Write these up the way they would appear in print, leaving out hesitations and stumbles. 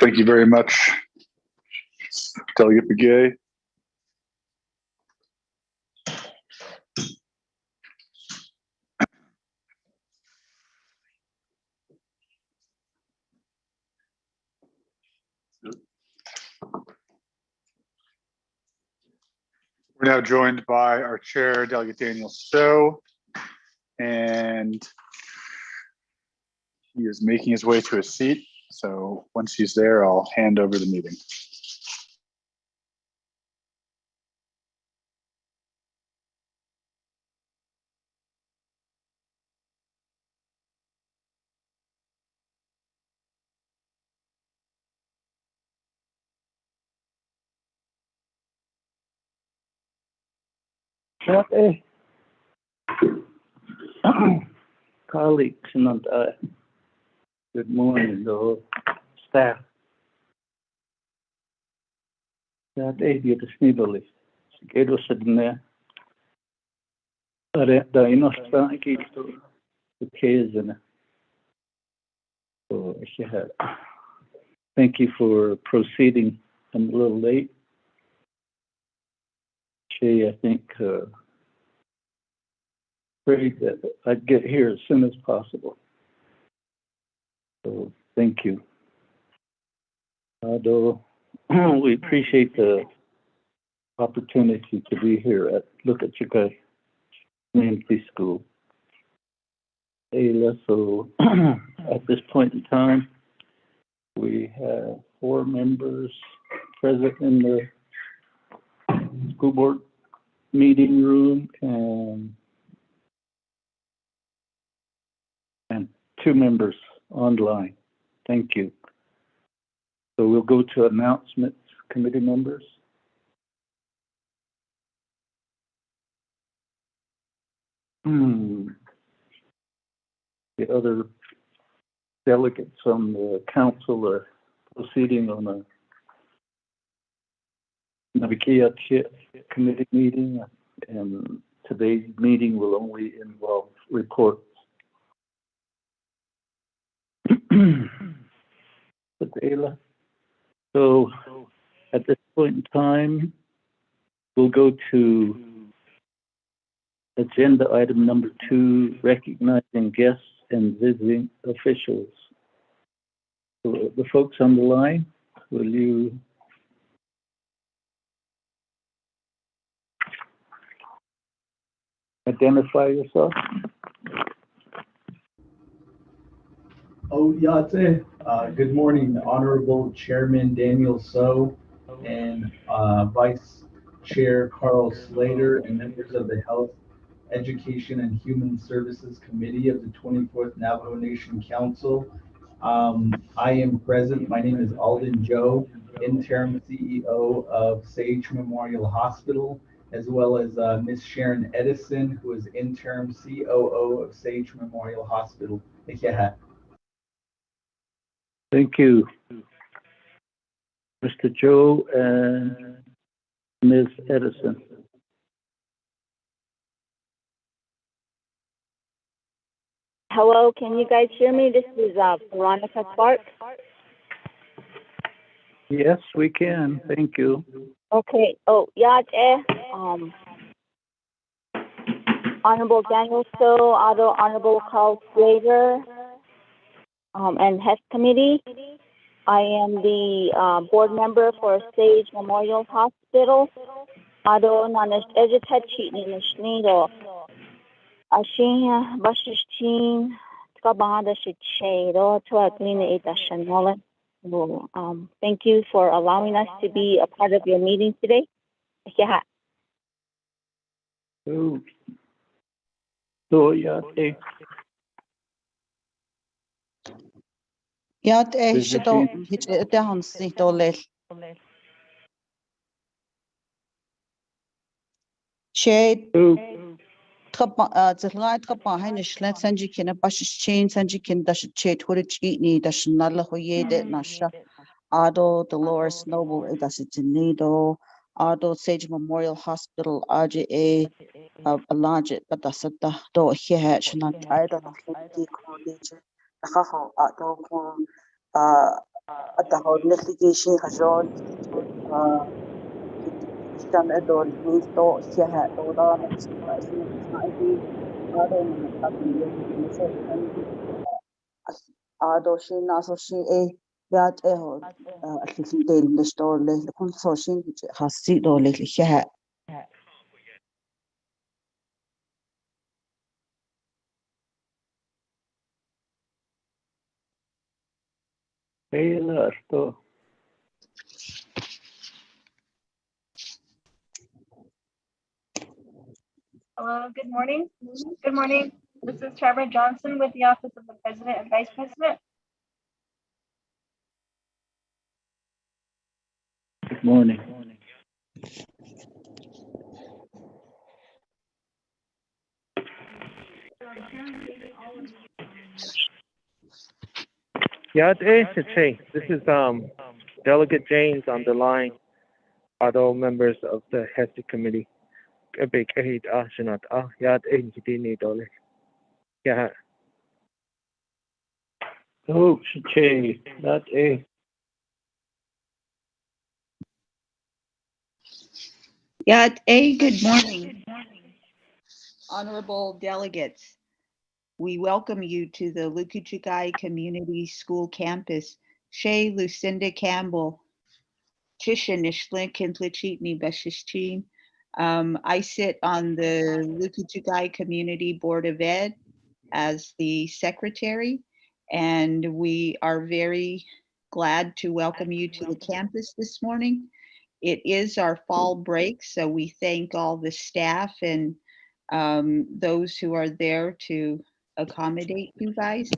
Thank you very much, Delegate Begay. We're now joined by our chair, Delegate Daniel Stowe, and he is making his way to a seat. So once he's there, I'll hand over the meeting. Okay. Colleagues and good morning, the whole staff. That är det snibbeligt. Så är det så där. Där är nästan inte så kejsarna. Så här. Thank you for proceeding. I'm a little late. Shay, I think, prayed that I'd get here as soon as possible. So thank you. Although we appreciate the opportunity to be here at Look at Your Community School. So at this point in time, we have 4 members present in the school board meeting room and 2 members online. Thank you. So we'll go to announcements, committee members. The other delegates on the council are proceeding on a Navajo committee meeting, and today's meeting will only involve reports. So at this point in time, we'll go to agenda item number 2, recognizing guests and visiting officials. So the folks on the line, will you identify yourself? Good morning, Honorable Chairman Daniel Stowe and Vice Chair Carl Slater and members of the Health, Education, and Human Services Committee of the 24th Navajo Nation Council. I am present. My name is Alden Joe, interim CEO of Sage Memorial Hospital, as well as Ms. Sharon Edison, who is interim COO of Sage Memorial Hospital. Thank you, Mr. Joe and Ms. Edison. Hello, can you guys hear me? This is Veronica Clark. Yes, we can. Thank you. Okay. Honorable Daniel Stowe, Honorable Carl Slater, and Health Committee. I am the board member for Sage Memorial Hospital. Ado nanas educachi ni nishnido. Ashin bashishtin kabanda shichero to aglina idashanola. Thank you for allowing us to be a part of your meeting today. Yeah. So yeah, Yat shito hite hansi dolel. Shade zilai trapa hain ishlet sanji kina bashish chain sanji kin dash chet hurich eatni dash nalla hoyede nasha Ado Dolores Noble Edasitinido Ado Sage Memorial Hospital RJA Alajit Badasata Do Hihatch Nan Ida Hindi College Haho Ado atahod nilligisi hajon shan adol nito siya ora na sinasnaidi aro na tabiyo nito ado shin aso shi e yat e ho atlisin del nestorle kun so shin hasi dole siya Taylor, to. Hello, good morning. Good morning. This is Trevor Johnson with the Office of the President and Vice President. Good morning. This is Delegate James on the line. Other members of the HESI committee. Yeah. Oh, Che, that a. Good morning, honorable delegates. We welcome you to the Lukuchukai Community School Campus. Shay Lucinda Campbell, Tisha Nishlin Kintlachitni Bashishtin. I sit on the Lukuchukai Community Board of Ed as the secretary, and we are very glad to welcome you to the campus this morning. It is our fall break, so we thank all the staff and those who are there to accommodate you guys.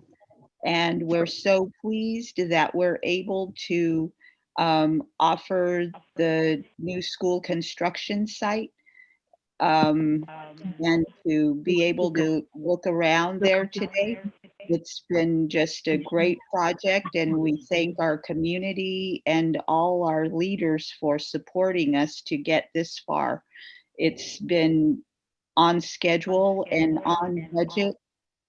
And we're so pleased that we're able to offer the new school construction site and to be able to look around there today. It's been just a great project, and we thank our community and all our leaders for supporting us to get this far. It's been on schedule and on budget,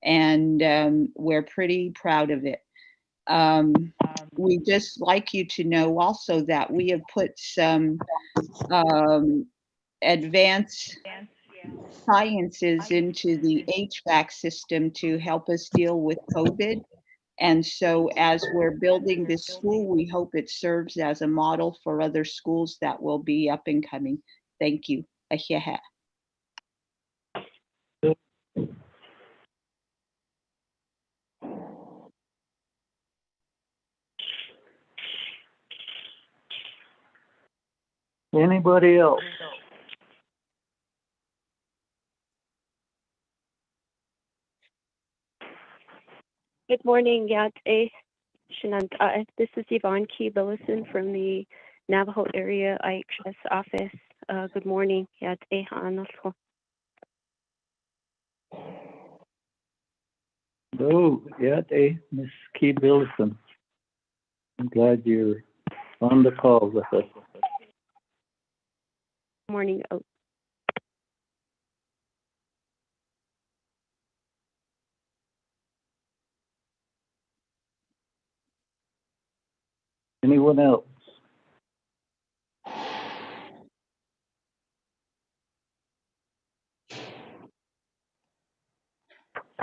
and we're pretty proud of it. We just like you to know also that we have put some advanced sciences into the HVAC system to help us deal with COVID. And so as we're building this school, we hope it serves as a model for other schools that will be up and coming. Thank you. Ahiaha. Anybody else? Good morning, Yat A. Shinant. This is Yvonne Key Billison from the Navajo Area IHS office. Good morning, Yat A. Ha'analho. Oh, yeah, Miss Key Billison. I'm glad you're on the call with us. Morning. Oh, Anyone else?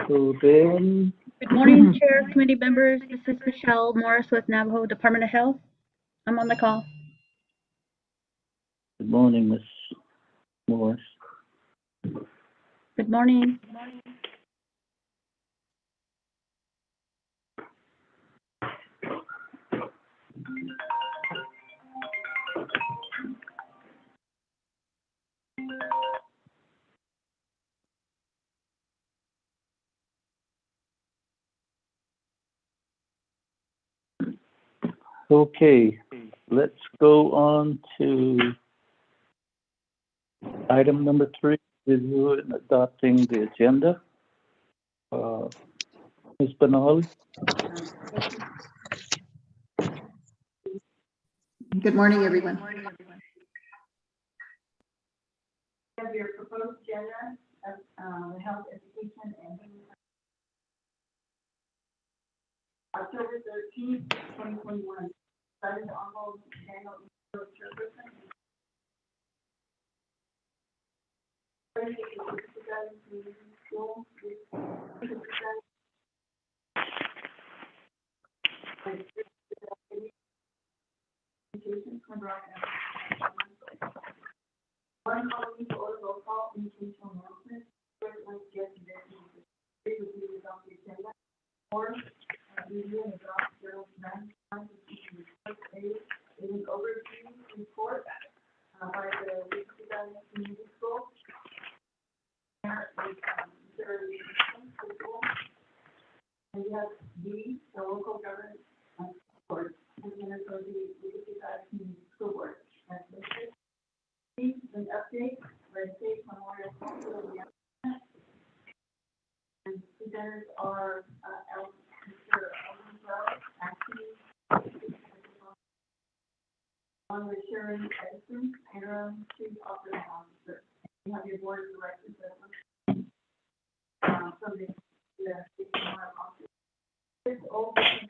So then, Good morning, Chair, committee members. This is Michelle Morris with Navajo Department of Health. I'm on the call. good morning, Miss Morris. Good morning. Okay, let's go on to item number 3, review and adopting the agenda. Ms. Benali? Good morning, everyone. Of your proposed agenda of health education and October 13th, 2021. That is Honorable Daniel E. Chairperson. One calling for order roll call indicational announcement. First, let's get to the review of the agenda. Or review and adopt Gerald Van it is overview report by the 2019 community school. And we have D, the local government board, and then for the 2019 community school board. That's listed. C, an update for the state memorial hospital. And presenters are Mr. Elvin actually along with Sharon Edison, interim chief operating officer. You have your board of directors from the state memorial hospital. This old business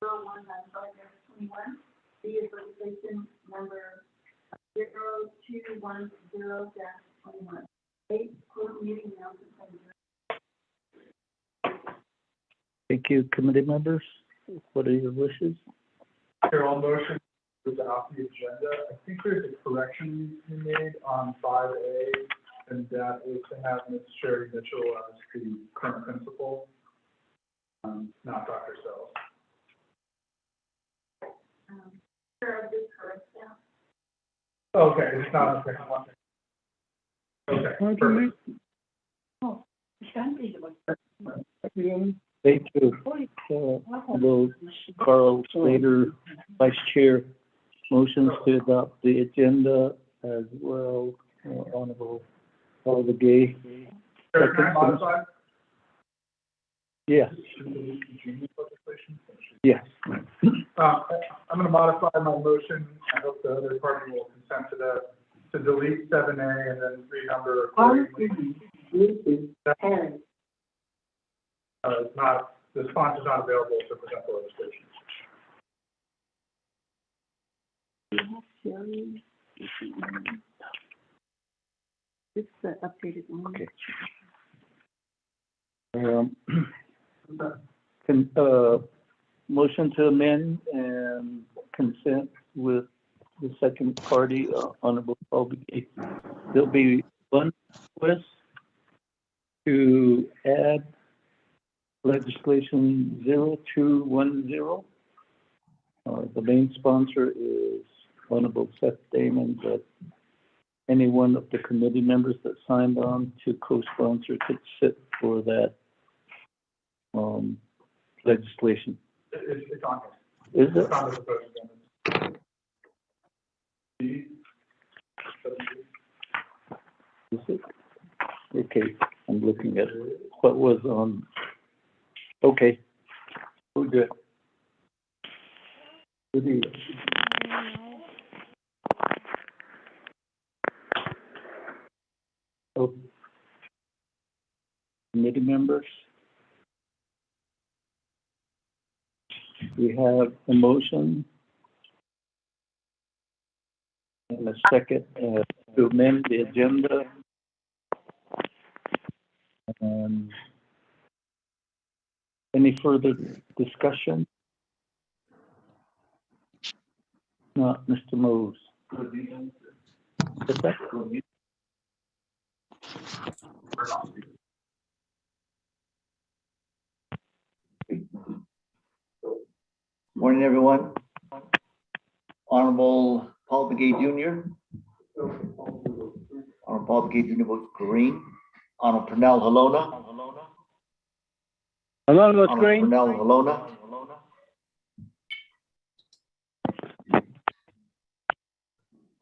now 0195-21. B is legislation number 0210-21. 8, close meeting announcements. Thank you, committee members. What are your wishes? Chair, I'll motion to adopt the agenda. I think there's a correction to be made on 5A, and that is to have Ms. Sherry Mitchell as the current principal, not Dr. Sells. Sure, I'll do correct now. Okay, it's not a second one. Okay, perfect. Oh, Thank you. Hello, Carl Slater, Vice Chair. Motions to adopt the agenda as well. Honorable Paul the Gay. Sir, can I modify? Yes. Yes. I'm going to modify my motion. I hope the other party will consent to that, to delete 7A and then renumber accordingly. It's not, the font is not available to present the legislation. This is the updated one. Okay. Motion to amend and consent with the second party, Honorable Paul Begay. There'll be one request to add legislation 0210. The main sponsor is Honorable Seth Damon, but any one of the committee members that signed on to co-sponsor could sit for that legislation. It's on Is here. it? It's on the proposed amendment. Is it? Okay, I'm looking at what was on. Okay, we're good. Good evening. So, committee members, we have a motion and a second to amend the agenda. Any further discussion? Not Mr. Mose. Is that? Morning, everyone. Honorable Paul Begay Jr. Honorable Paul Begay Jr. votes green. Honorable Pernell Halona. Halona votes Honorable green. Pernell Halona.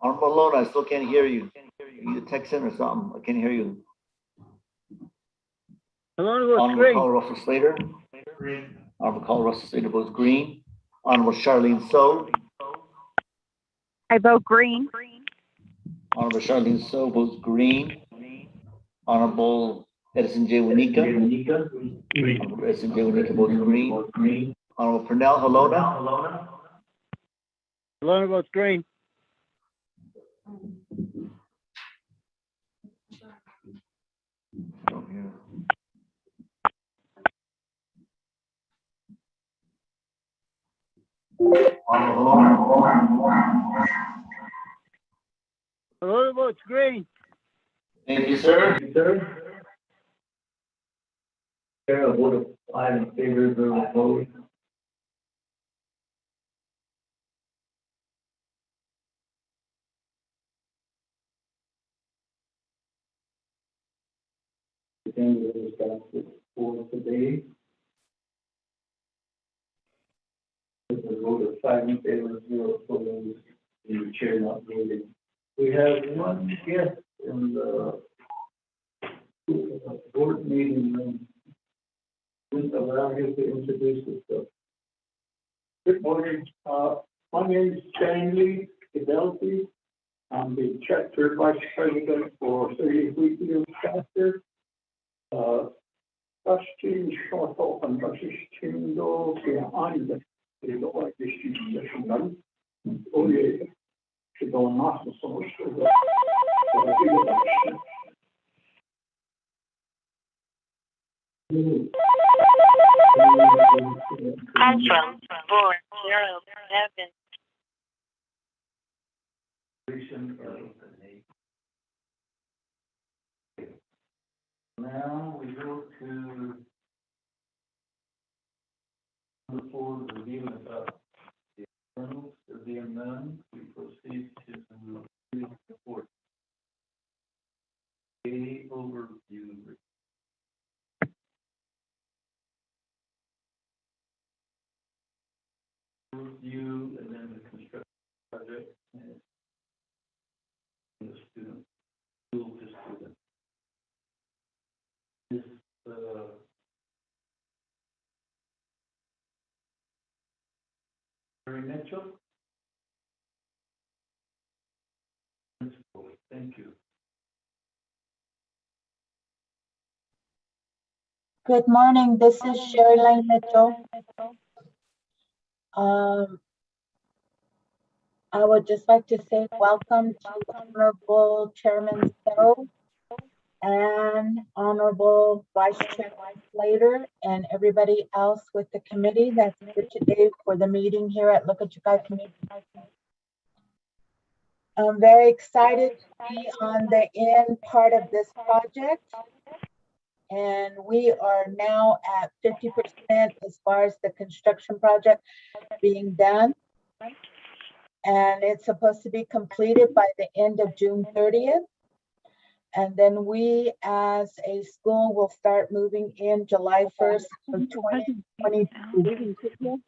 Honorable Halona, I still can't hear you. Are you texting or something? I can't hear you. Halona votes Honorable green. Carl Russell Slater. Green. Honorable Carl Russell Slater votes green. Honorable Charlene So. I vote green. Honorable Charlene So votes green. Honorable Edison J. Wanika. Honorable Edison J. Wanika votes green. Honorable Purnell Halota. Halota votes green. Halota votes green. Thank you, sir. Chair, a vote of 5 in favor, 0 opposed. Again, we discussed it for today. With a vote of 5 in favor, 0 opposed, and the chair not voting. We have one guest in the board meeting room. Please allow him to introduce himself. Good morning. My name is Stanley Fidelity. I'm the chapter vice president for 30 Wheatfield chapter. Trustee Shortall and Trustee Chindo behind the like this session. Oh, yeah. To go on off the source. I'm from 407. Now we go to the board review about the externals. There being none, we proceed to the report. A overview. Review and then the construction project and the student, school to student. This, Mary Mitchell. Thank you. Good morning, this is Sherry Mitchell. I would just like to say welcome to Honorable Chairman Stowe and Honorable Vice Chair Slater and everybody else with the committee that's here today for the meeting here at Lukachukai Community. I'm very excited to be on the end part of this project. And we are now at 50% as far as the construction project being done. And it's supposed to be completed by the end of June 30th. And then we as a school will start moving in July 1st of 2022.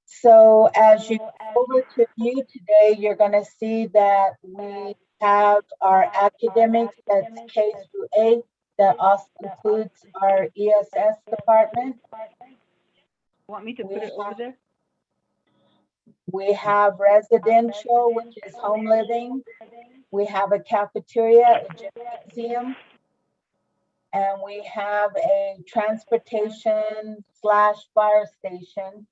So as you go over to view today, you're going to see that we have our academics, that's K through 8, that also includes our ESS department. Want me to put it over there? We have residential, which is home living. We have a cafeteria, a gymnasium, and we have a transportation / fire station.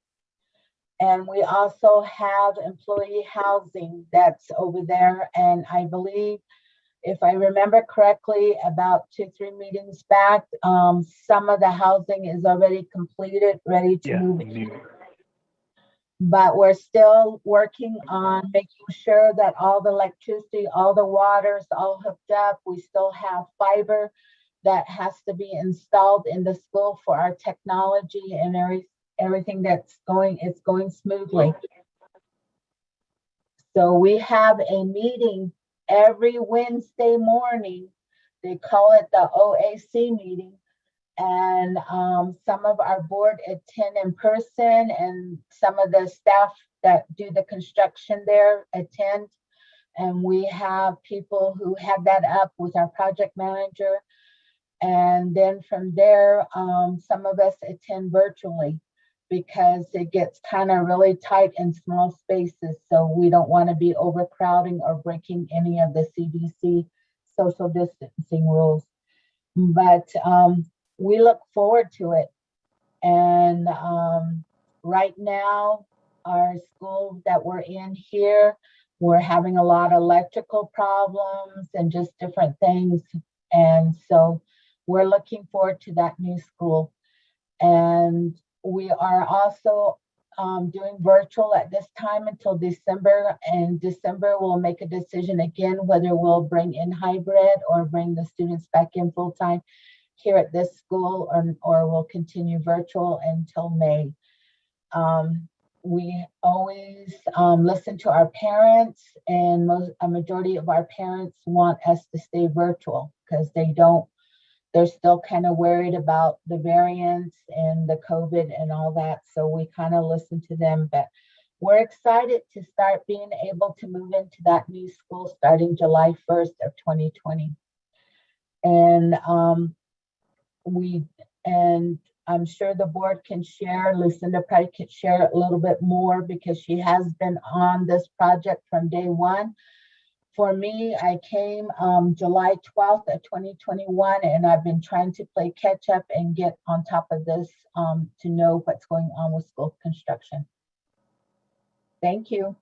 And we also have employee housing that's over there. And I believe, if I remember correctly, about 2-3 meetings back, some of the housing is already completed, ready to move in. But we're still working on making sure that all the electricity, all the water's all hooked up. We still have fiber that has to be installed in the school for our technology and everything that's going, it's going smoothly. So we have a meeting every Wednesday morning. They call it the OAC meeting. And some of our board attend in person and some of the staff that do the construction there attend. And we have people who have that up with our project manager. And then from there, some of us attend virtually because it gets kind of really tight in small spaces. So we don't want to be overcrowding or breaking any of the CDC social distancing rules. But we look forward to it. And right now, our school that we're in here, we're having a lot of electrical problems and just different things. And so we're looking forward to that new school. And we are also doing virtual at this time until December. And December, we'll make a decision again whether we'll bring in hybrid or bring the students back in full time here at this school, or we'll continue virtual until May. We always listen to our parents, and a majority of our parents want us to stay virtual because they're still kind of worried about the variants and the COVID and all that. So we kind of listen to them, but we're excited to start being able to move into that new school starting July 1st of 2020. And I'm sure the board can share, Lucinda probably can share a little bit more because she has been on this project from day one. For me, I came July 12th of 2021, and I've been trying to play catch up and get on top of this to know what's going on with school construction. Thank you.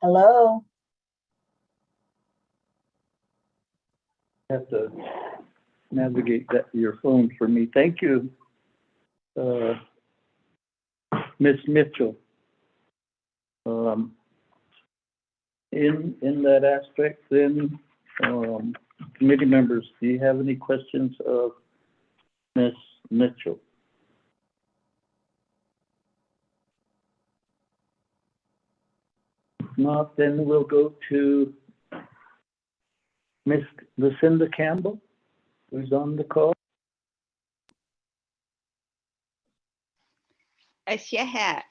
Hello. Have to navigate your phone for me. Thank you, Ms. Mitchell. In that aspect, then, committee members, do you have any questions of Ms. Mitchell? If not, then we'll go to Ms. Lucinda Campbell, who's on the call. Asyahat.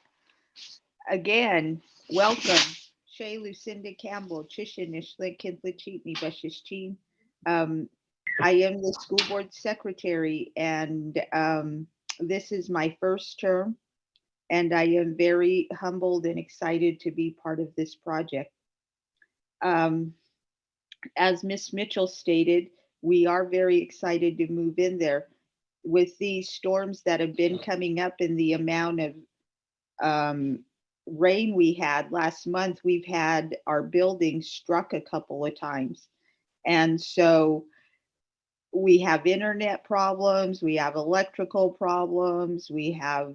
Again, welcome. Shay Lucinda Campbell, Chishinishlik Kintlachitni Bashishchin. I am the school board secretary, and this is my first term, and I am very humbled and excited to be part of this project. As Ms. Mitchell stated, we are very excited to move in there. With these storms that have been coming up and the amount of rain we had last month, we've had our building struck a couple of times. And so we have internet problems, we have electrical problems, we have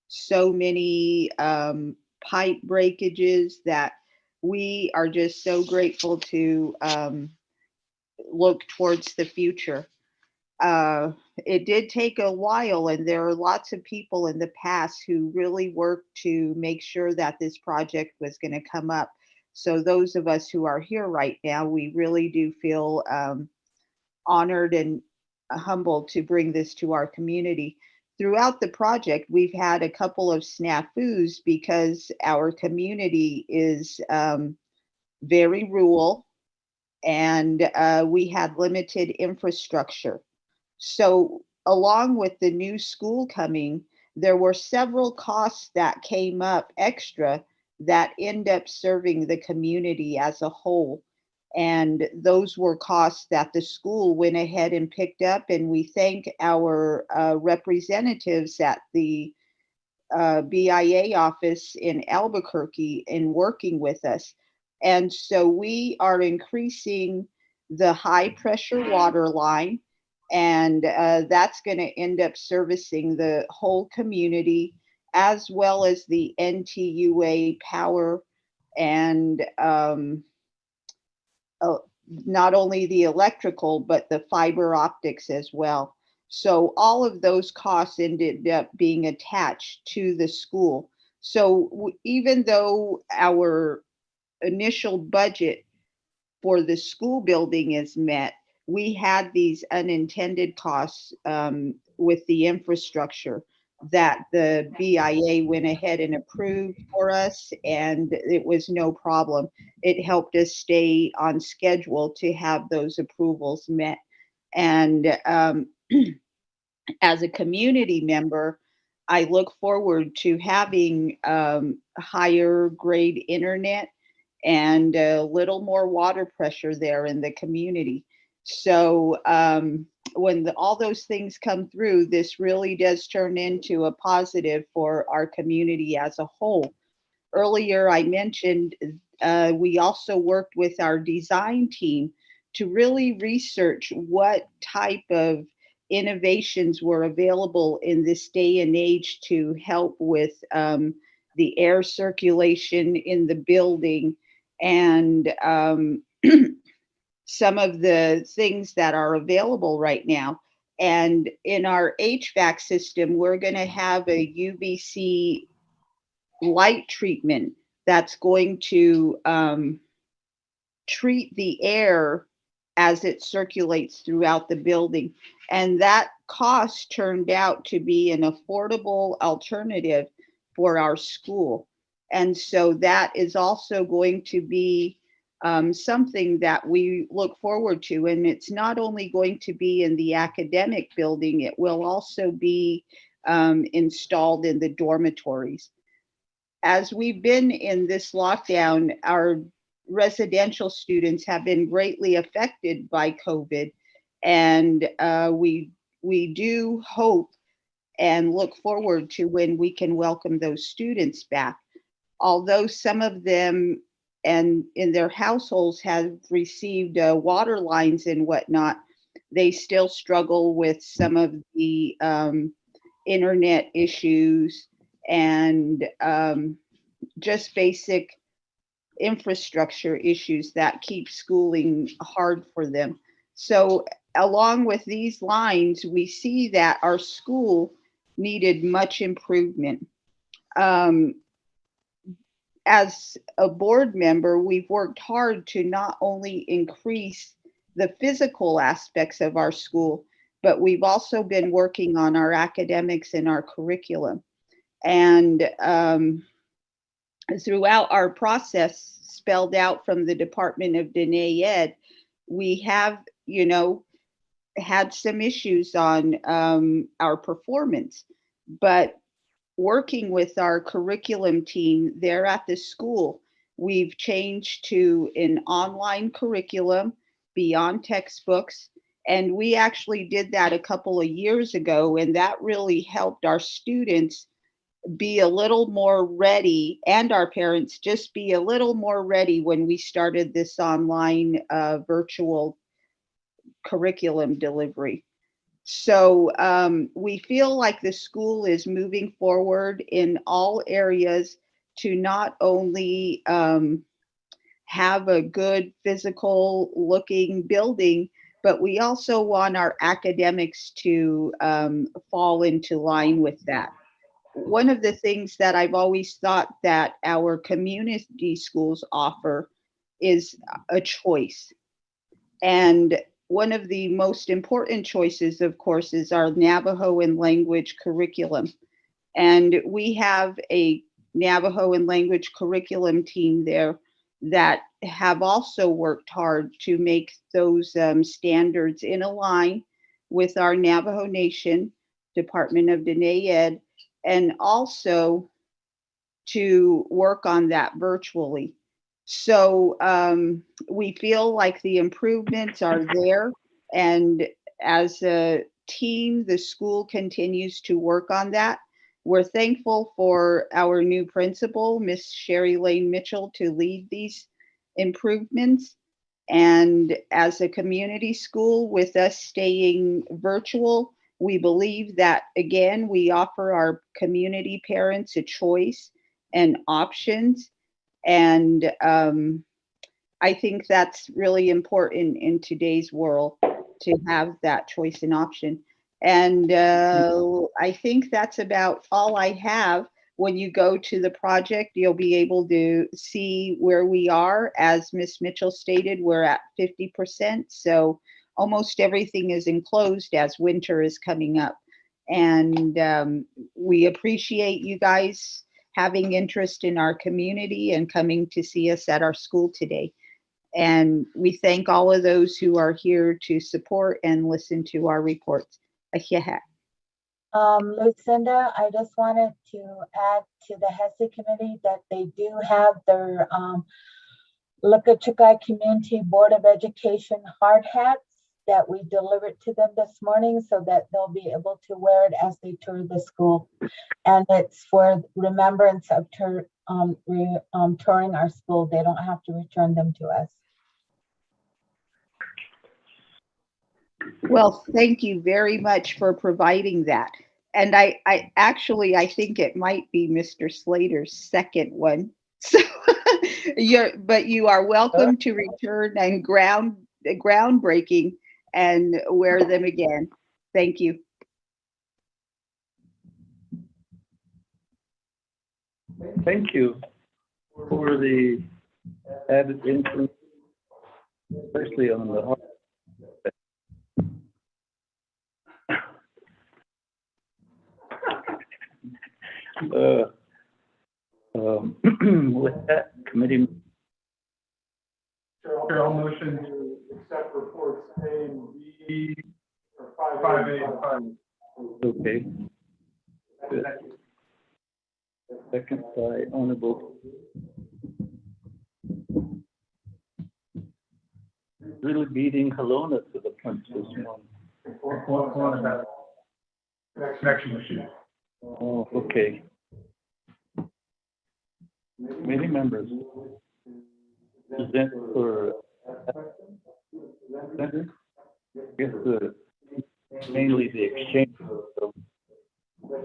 so many pipe breakages that we are just so grateful to look towards the future. It did take a while, and there are lots of people in the past who really worked to make sure that this project was going to come up. So those of us who are here right now, we really do feel honored and humbled to bring this to our community. Throughout the project, we've had a couple of snafus because our community is very rural, and we had limited infrastructure. So along with the new school coming, there were several costs that came up extra that end up serving the community as a whole. And those were costs that the school went ahead and picked up. And we thank our representatives at the BIA office in Albuquerque in working with us. And so we are increasing the high pressure water line, and that's going to end up servicing the whole community, as well as the NTUA power and not only the electrical, but the fiber optics as well. So all of those costs ended up being attached to the school. So even though our initial budget for the school building is met, we had these unintended costs with the infrastructure that the BIA went ahead and approved for us, and it was no problem. It helped us stay on schedule to have those approvals met. And as a community member, I look forward to having higher grade internet and a little more water pressure there in the community. So when all those things come through, this really does turn into a positive for our community as a whole. Earlier, I mentioned we also worked with our design team to really research what type of innovations were available in this day and age to help with the air circulation in the building and some of the things that are available right now. And in our HVAC system, we're going to have a UVC light treatment that's going to treat the air as it circulates throughout the building. And that cost turned out to be an affordable alternative for our school. And so that is also going to be something that we look forward to. And it's not only going to be in the academic building, it will also be installed in the dormitories. As we've been in this lockdown, our residential students have been greatly affected by COVID. And we do hope and look forward to when we can welcome those students back. Although some of them and in their households have received water lines and whatnot, they still struggle with some of the internet issues and just basic infrastructure issues that keep schooling hard for them. So along with these lines, we see that our school needed much improvement. As a board member, we've worked hard to not only increase the physical aspects of our school, but we've also been working on our academics and our curriculum. And throughout our process spelled out from the Department of Diné Ed, we have, had some issues on our performance, but working with our curriculum team there at the school, we've changed to an online curriculum beyond textbooks. And we actually did that a couple of years ago, and that really helped our students be a little more ready, and our parents just be a little more ready when we started this online virtual curriculum delivery. So we feel like the school is moving forward in all areas to not only have a good physical looking building, but we also want our academics to fall into line with that. One of the things that I've always thought that our community schools offer is a choice. And one of the most important choices, of course, is our Navajo and language curriculum. And we have a Navajo and language curriculum team there that have also worked hard to make those standards in a line with our Navajo Nation, Department of Diné Ed, and also to work on that virtually. So we feel like the improvements are there. And as a team, the school continues to work on that. We're thankful for our new principal, Miss Sherry Lane Mitchell, to lead these improvements. And as a community school, with us staying virtual, we believe that, again, we offer our community parents a choice and options. And I think that's really important in today's world to have that choice and option. And I think that's about all I have. When you go to the project, you'll be able to see where we are. As Ms. Mitchell stated, we're at 50%. So almost everything is enclosed as winter is coming up. And we appreciate you guys having interest in our community and coming to see us at our school today. And we thank all of those who are here to support and listen to our reports. Ahiaha. Lucinda, I just wanted to add to the HESI committee that they do have their Lukachukai Community Board of Education hard hats that we delivered to them this morning so that they'll be able to wear it as they tour the school. And it's for remembrance of touring our school. They don't have to return them to us. Well, thank you very much for providing that. And I think it might be Mr. Slater's second one. So but you are welcome to return and groundbreaking and wear them again. Thank you. Thank you for the added information, especially on the heart. With that, committee. Chair, I'll motion to accept reports A and B, or 5A and 5. Okay. Good. Second by Honorable. Really beating Kelowna to the punch this morning. Connection issue. Oh, okay. Committee members. Present for mainly the exchange of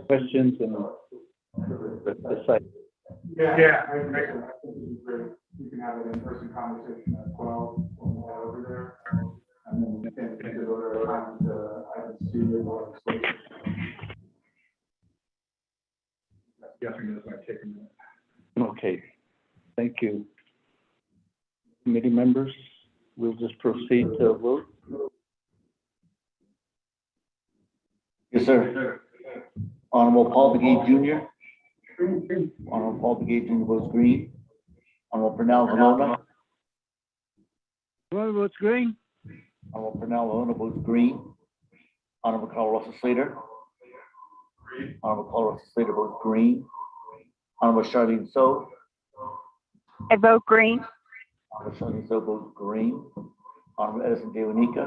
questions and the site. Yeah, I think it's great. You can have an in-person conversation at 12 when we're over there. And then we can go to around item C or legislation. Guessing this might take a minute. Okay, thank you. Committee members, we'll just proceed to a vote. Yes, sir. Honorable Paul Begay Jr. Honorable Paul Begay Jr. votes green. Honorable Pernell Halona. Who votes green? Honorable Pernell Halona votes green. Honorable Carl Russell Slater. Honorable Carl Russell Slater votes green. Honorable Charlene So. I vote green. Honorable Charlene So votes green. Honorable Edison De Wanika.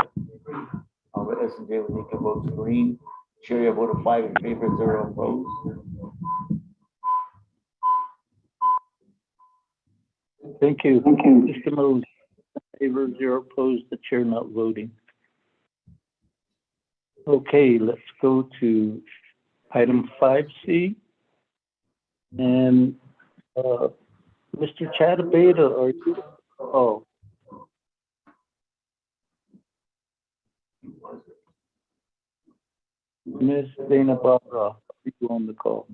Honorable Edison De Wanika votes green. Chair, a vote of 5 in favor, 0 opposed. Thank you. Thank you. Mr. Mose, favor, 0 opposed, the chair not voting. Okay, let's go to item 5C. And Mr. Chatabeta, are you? Oh. Ms. Dana Barra, are you on the call?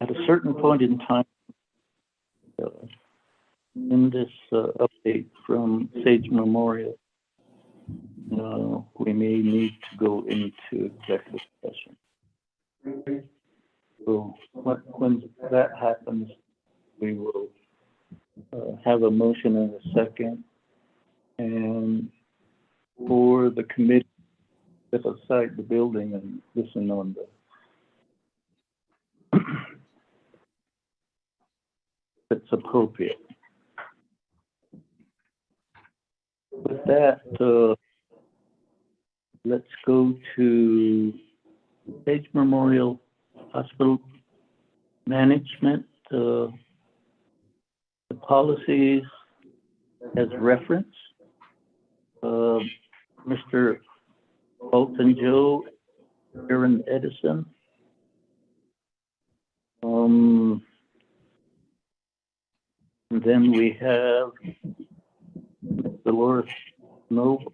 At a certain point in time, in this update from Sage Memorial, we may need to go into executive session. So when that happens, we will have a motion and a second, and for the committee to set aside the building and listen on the if it's appropriate. With that, let's go to Sage Memorial Hospital Management. The policies as reference. Mr. Bolton Joe, Aaron Edison. And then we have Dolores Noble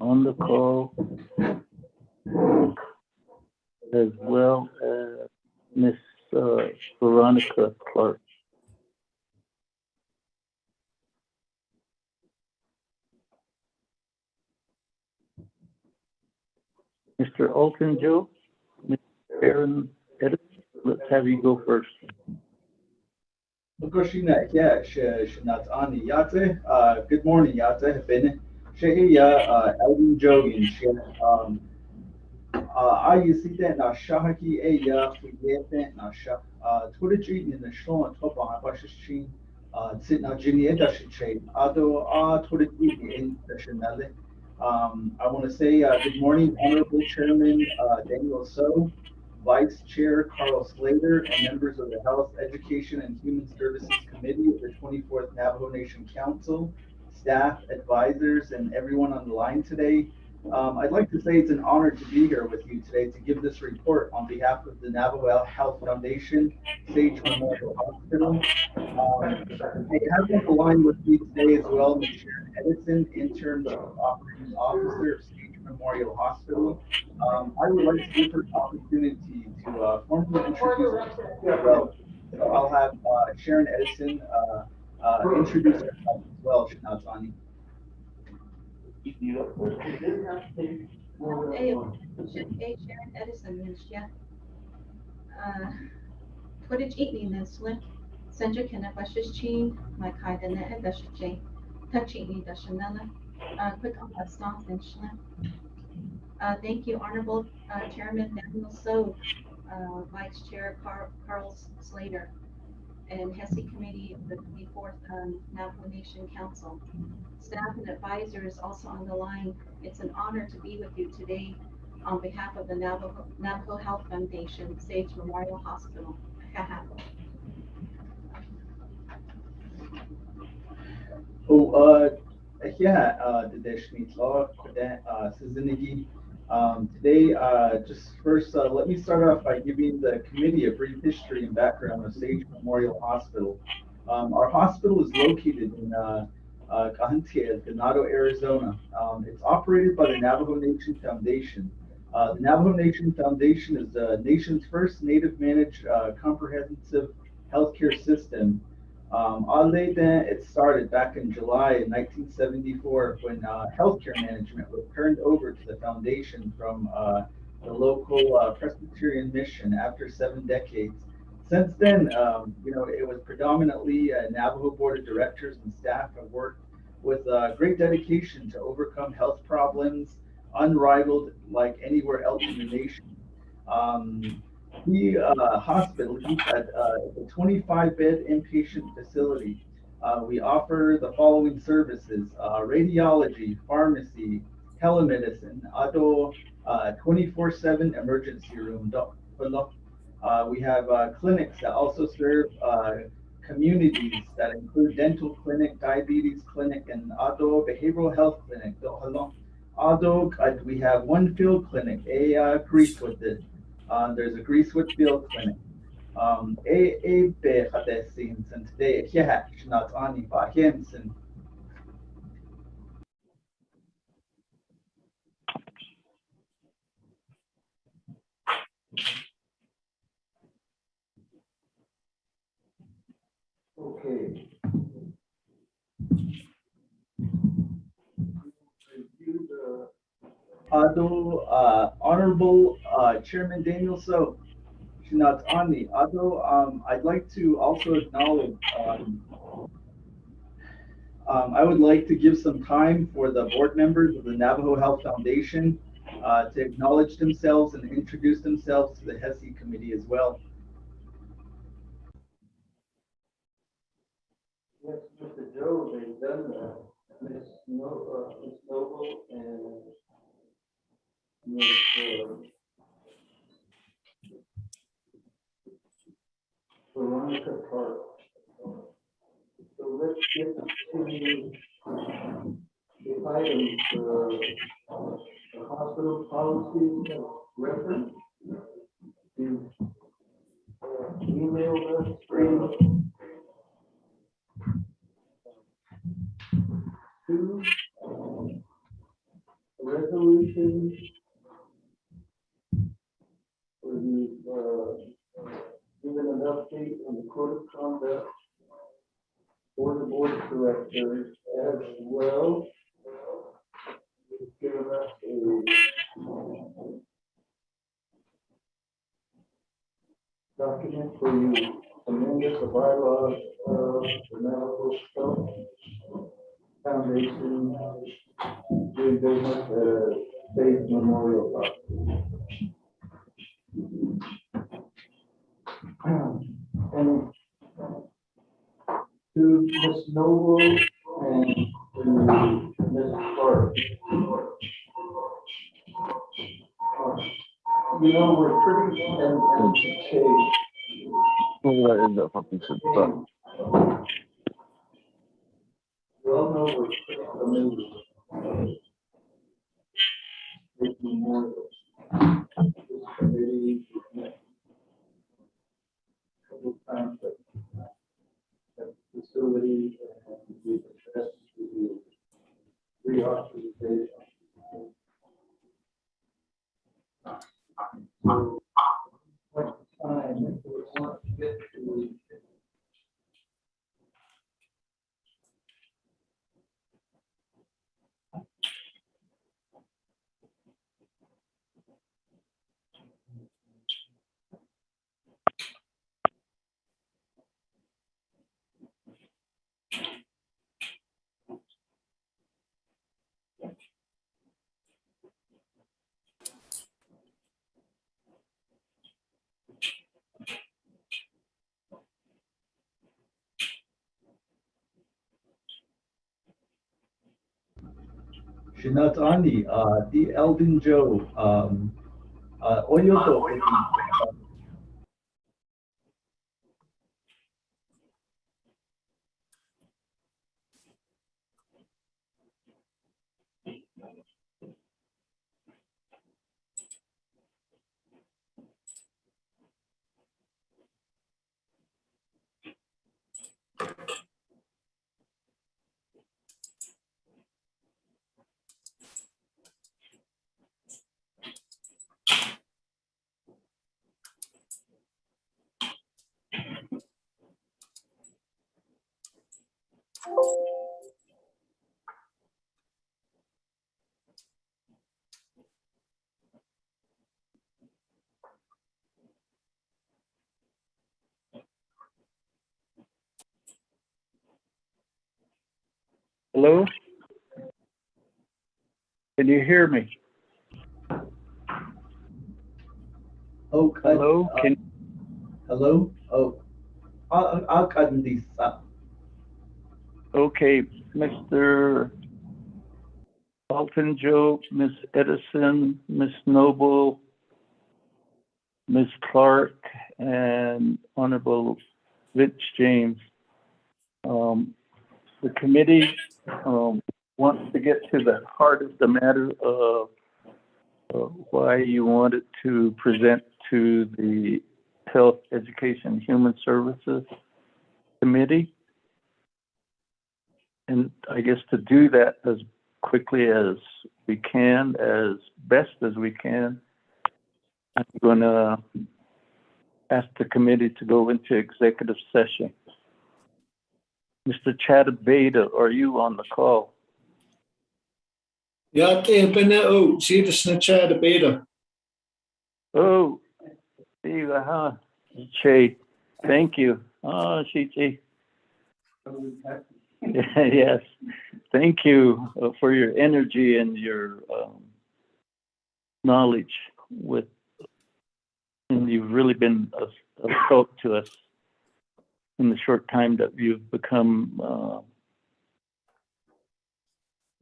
on the call, as well as Miss Veronica Clark. Mr. Alton Joe, Ms. Aaron Edison, let's have you go first. Good morning, Yate. Ben Sheya Elvin Jogan. I see that na Shahaki Aya Fuyete na Shah Turiji in the Shon top on Bashin sit now Jimmy Edashin Ado Turiji in the Chanel. I want to say good morning, Honorable Chairman Daniel So, Vice Chair Carl Slater, and members of the Health, Education, and Human Services Committee of the 24th Navajo Nation Council, staff, advisors, and everyone on the line today. I'd like to say it's an honor to be here with you today to give this report on behalf of the Navajo Health Foundation, Sage Memorial Hospital. I have on the line with me today as well, Ms. Sharon Edison, Interim Chief Operating Officer of Sage Memorial Hospital. I would like to give her the opportunity to formally introduce herself as well. So I'll have Sharon Edison introduce herself as well, Shinazani. Sharon Edison, yeah. Footage eating and slip. Sandra Kenabash's chain, my kind and the Dash chain. Touching me, Dashanella. Quick on that stop and slip. Thank you, Honorable Chairman Daniel So, Vice Chair Carl Slater, and HESI Committee of the 24th Navajo Nation Council. Staff and advisors also on the line. It's an honor to be with you today on behalf of the Navajo Health Foundation, Sage Memorial Hospital. Today, just first, let me start off by giving the committee a brief history and background of Sage Memorial Hospital. Our hospital is located in Cahantia, Ganado, Arizona. It's operated by the Navajo Nation Foundation. The Navajo Nation Foundation is the nation's first native managed comprehensive healthcare system. It started back in July in 1974 when healthcare management was turned over to the foundation from the local Presbyterian mission after 7 decades. Since then, it was predominantly Navajo Board of Directors and staff have worked with great dedication to overcome health problems, unrivaled like anywhere else in the nation. The hospital is a 25-bed inpatient facility. We offer the following services: radiology, pharmacy, telemedicine, 24/7 emergency room. We have clinics that also serve communities that include dental clinic, diabetes clinic, and behavioral health clinic. We have one field clinic, Greece with this. There's a Greasewood Field Clinic. And today, okay. Honorable Chairman Daniel So, I'd like to also acknowledge, I would like to give some time for the board members of the Navajo Health Foundation to acknowledge themselves and introduce themselves to the HESI committee as well. Yes, Mr. Joe, they've done that. Ms. Noble and Ms. Veronica Park. So let's get to the items, the hospital policy reference. You emailed us to a resolution where you've given an update on the code of conduct for the board of directors, as well. You've given us document for you amended the bylaws of the Navajo Health Foundation doing business as State Memorial Hospital. And to Ms. Noble and to Ms. Clark. You know, we're pretty and Chase. What is that fucking stuff? We all know we're pretty familiar with memorials. This committee met a couple of times at the facility and we addressed the reauthorization. So, what time if we want to get to Shinat Ani, the Elvin Joe, Oyoto, Hello? Can you hear me? Oh, Hello? hello? Oh, I'll cut this up. Okay, Mr. Alton Joe, Ms. Edison, Ms. Noble, Ms. Clark, and Honorable Rich James. The committee wants to get to the heart of the matter of why you wanted to present to the Health, Education, and Human Services Committee. And I guess to do that as quickly as we can, as best as we can, I'm going to ask the committee to go into executive session. Mr. Chattabeda, are you on the call? Ja, ik ben zie de snelheid de beter. Oh, Che, thank you. Oh, Che. Yes, thank you for your energy and your knowledge and you've really been a help to us in the short time that you've become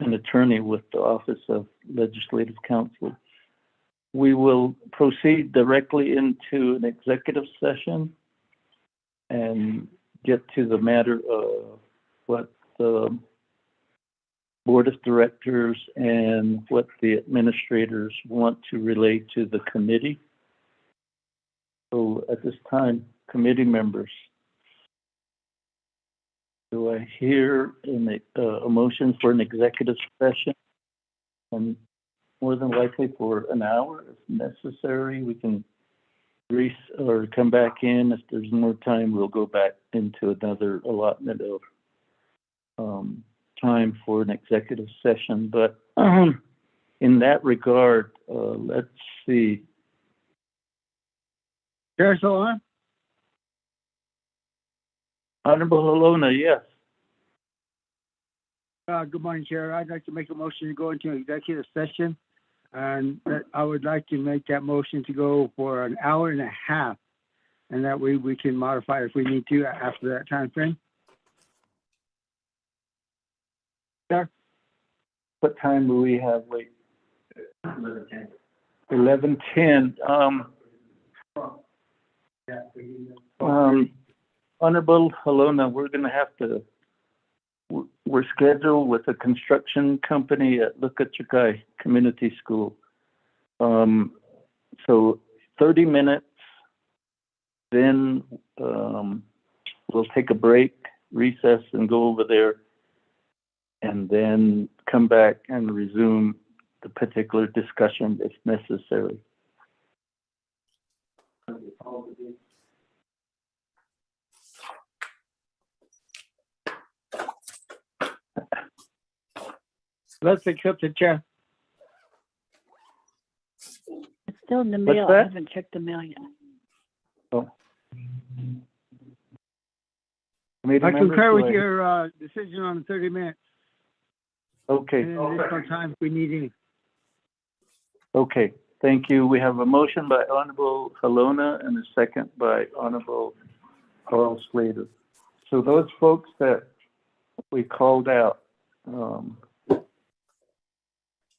an attorney with the Office of Legislative Counsel. We will proceed directly into an executive session and get to the matter of what the board of directors and what the administrators want to relay to the committee. So at this time, committee members, do I hear a motion for an executive session? And more than likely for an hour if necessary. We can come back in. If there's more time, we'll go back into another allotment of time for an executive session. But in that regard, let's see. Chair's on? Honorable Alona, yes. Good morning, Chair. I'd like to make a motion to go into executive session. And that I would like to make that motion to go for an hour and a half. And that way we can modify if we need to after that time frame. Sir? What time do we have? Wait. 11:10. 11:10. Honorable Alona, we're gonna have to, we're scheduled with a construction company at Lukachikai Community School. So 30 minutes, then we'll take a break, recess, and go over there, and then come back and resume the particular discussion if necessary. Let's accept it, Chair. It's still in the What's mail. that? I haven't checked the mail yet. Oh. I concur with your decision on the 30 minutes. Okay. And additional time if we need any. Okay, thank you. We have a motion by Honorable Alona and a second by Honorable Carl Slater. So those folks that we called out,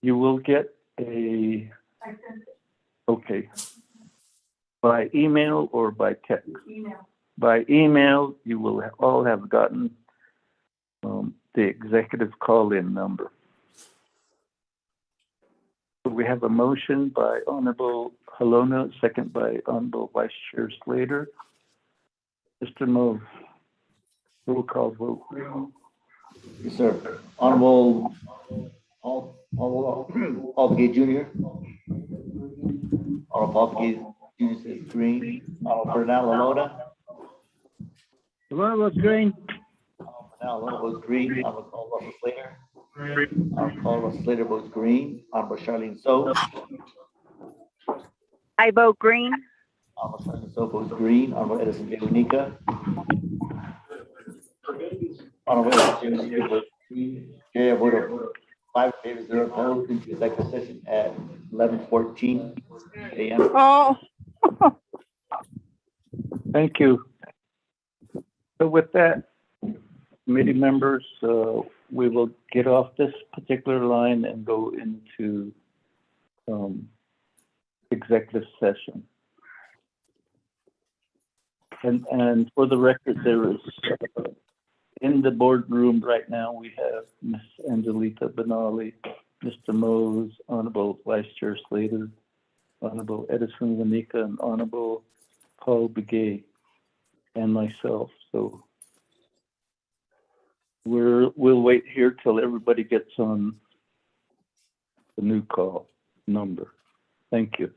you will get a, okay, by email or by text? Email. By email, you will all have gotten the executive call-in number. We have a motion by Honorable Alona, second by Honorable Vice Chair Slater. Mr. Moe, roll call vote. Yes, sir. Honorable Paul Gay Jr. Honorable Paul Gay Jr. says green. Honorable Fernando Alona. Alona votes green. Fernando Alona votes green. Honorable Carl Russell Slater. Honorable Carl Russell Slater votes green. Honorable Charlene So. I vote green. Honorable Charlene So votes green. Honorable Edison J. Unica. Honorable Edison J. Unica votes green. Chair, vote of 5 in favor, 0 opposed, into executive session at 11:14 a.m. Oh. Thank you. So with that, committee members, we will get off this particular line and go into executive session. And for the record, there is, in the boardroom right now, we have Ms. Angelita Benali, Mr. Mose, Honorable Vice Chair Slater, Honorable Edison Wanika, and Honorable Paul Begay, and myself. So we'll wait here till everybody gets on the new call number. Thank you.